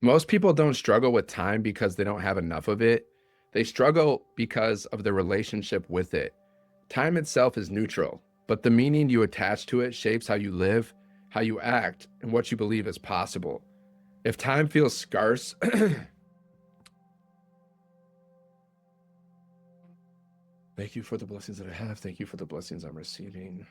Most people don't struggle with time because they don't have enough of it. They struggle because of their relationship with it. Time itself is neutral, but the meaning you attach to it shapes how you live, how you act, and what you believe is possible. If time feels scarce, thank you for the blessings that I have. Thank you for the blessings I'm receiving.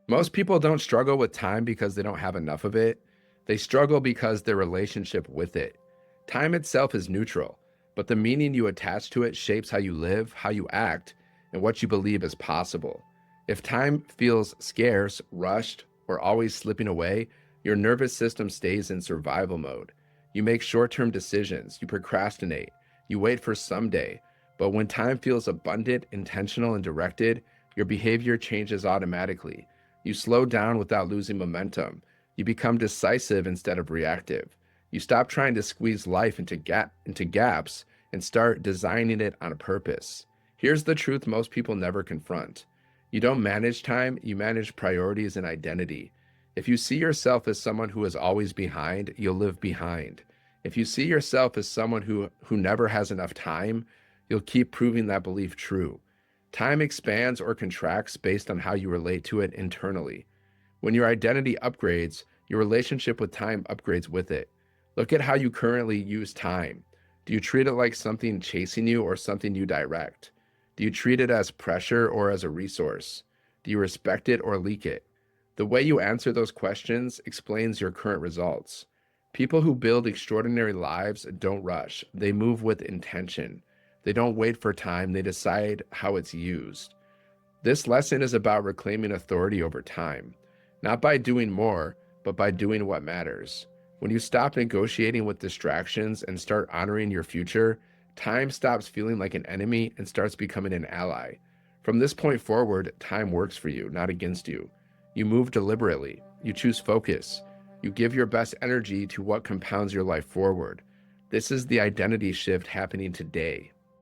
Most people don't struggle with time because they don't have enough of it. They struggle because their relationship with it. Time itself is neutral, but the meaning you attach to it shapes how you live, how you act, and what you believe is possible. If time feels scarce, rushed, or always slipping away, your nervous system stays in survival mode. You make short-term decisions, you procrastinate, you wait for someday. But when time feels abundant, intentional, and directed, your behavior changes automatically. You slow down without losing momentum. You become decisive instead of reactive. You stop trying to squeeze life into gaps and start designing it on a purpose. Here's the truth most people never confront. You don't manage time, you manage priorities and identity. If you see yourself as someone who is always behind, you'll live behind. If you see yourself as someone who never has enough time, you'll keep proving that belief true. Time expands or contracts based on how you relate to it internally. When your identity upgrades, your relationship with time upgrades with it. Look at how you currently use time. Do you treat it like something chasing you or something you direct? Do you treat it as pressure or as a resource? Do you respect it or leak it? The way you answer those questions explains your current results. People who build extraordinary lives don't rush. They move with intention. They don't wait for time, they decide how it's used. This lesson is about reclaiming authority over time, not by doing more, but by doing what matters. When you stop negotiating with distractions and start honoring your future, time stops feeling like an enemy and starts becoming an ally. From this point forward, time works for you, not against you. You move deliberately. You choose focus. You give your best energy to what compounds your life forward. This is the identity shift happening today.